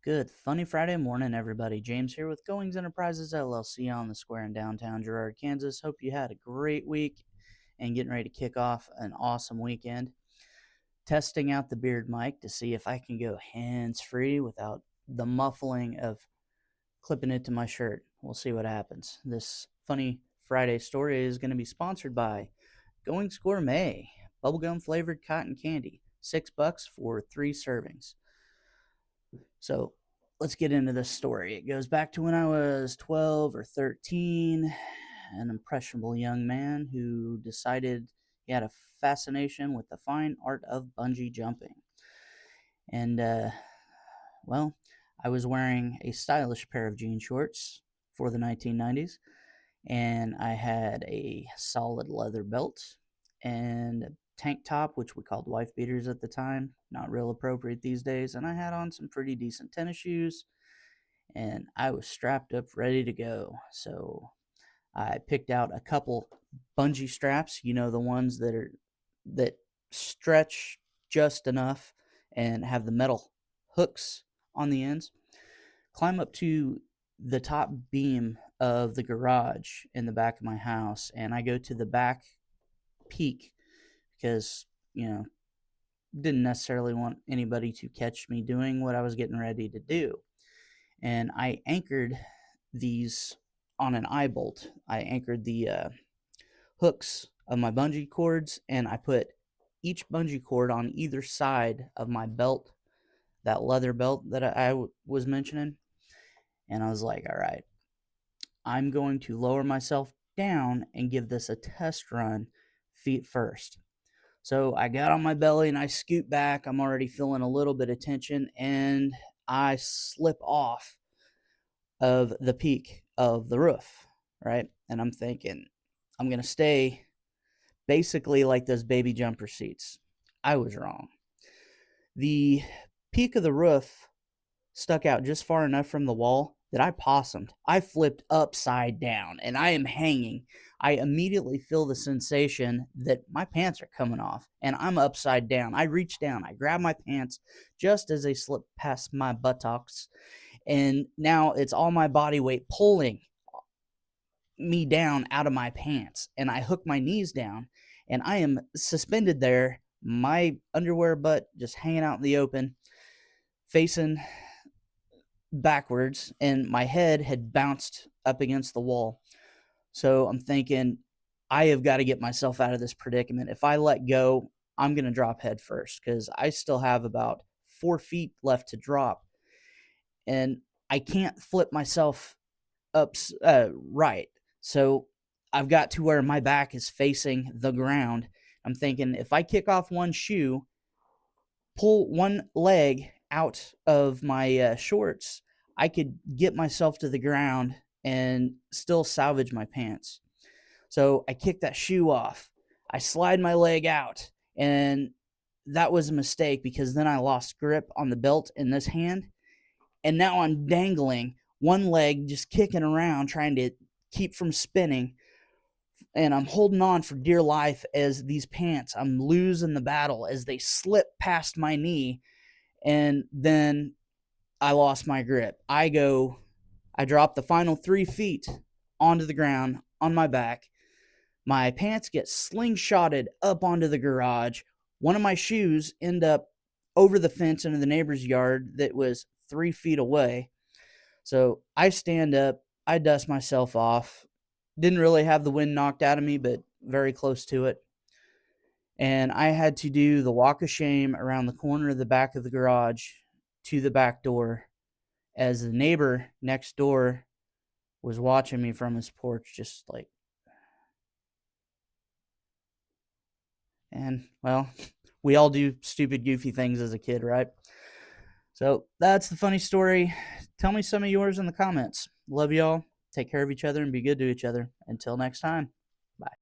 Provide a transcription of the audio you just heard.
Good funny Friday morning, everybody. James here with Goings Enterprises LLC on the square in downtown Girard, Kansas. Hope you had a great week and getting ready to kick off an awesome weekend. Testing out the beard mic to see if I can go hands free without the muffling of clipping it to my shirt. We'll see what happens. This funny Friday story is going to be sponsored by Goings Gourmet bubblegum flavored cotton candy. $6 for 3 servings. So let's get into this story. It goes back to when I was 12 or 13, an impressionable young man who decided he had a fascination with the fine art of bungee jumping. And, well, I was wearing a stylish pair of jean shorts for the 1990s, and I had a solid leather belt and a tank top, which we called wife beaters at the time, not real appropriate these days, and I had on some pretty decent tennis shoes, and I was strapped up ready to go. So I picked out a couple bungee straps, the ones that stretch just enough and have the metal hooks on the ends. Climb up to the top beam of the garage in the back of my house, and I go to the back peak because, didn't necessarily want anybody to catch me doing what I was getting ready to do. And I anchored these on an eye bolt. I anchored the hooks of my bungee cords, and I put each bungee cord on either side of my belt, that leather belt that I was mentioning. And I was like, all right, I'm going to lower myself down and give this a test run feet first. So I got on my belly and I scoot back. I'm already feeling a little bit of tension, and I slip off of the peak of the roof, right? And I'm thinking, I'm going to stay basically like those baby jumper seats. I was wrong. The peak of the roof stuck out just far enough from the wall that I possumed. I flipped upside down and I am hanging. I immediately feel the sensation that my pants are coming off and I'm upside down. I reach down, I grab my pants just as they slip past my buttocks, and now it's all my body weight pulling me down out of my pants, and I hook my knees down and I am suspended there, my underwear butt just hanging out in the open, facing backwards, and my head had bounced up against the wall. So I'm thinking, I have got to get myself out of this predicament. If I let go, I'm going to drop head first because I still have about 4 feet left to drop, and I can't flip myself up right. So I've got to where my back is facing the ground. I'm thinking, if I kick off one shoe, pull one leg out of my shorts, I could get myself to the ground and still salvage my pants. So I kick that shoe off. I slide my leg out, and that was a mistake because then I lost grip on the belt in this hand, and now I'm dangling one leg, just kicking around, trying to keep from spinning, and I'm holding on for dear life as these pants, I'm losing the battle as they slip past my knee, and then I lost my grip. I drop the final 3 feet onto the ground on my back. My pants get slingshotted up onto the garage. One of my shoes end up over the fence into the neighbor's yard that was 3 feet away. So I stand up, I dust myself off. Didn't really have the wind knocked out of me, but very close to it. And I had to do the walk of shame around the corner of the back of the garage to the back door as the neighbor next door was watching me from his porch, just like, and well, we all do stupid, goofy things as a kid, right? So that's the funny story. Tell me some of yours in the comments. Love y'all. Take care of each other and be good to each other. Until next time. Bye.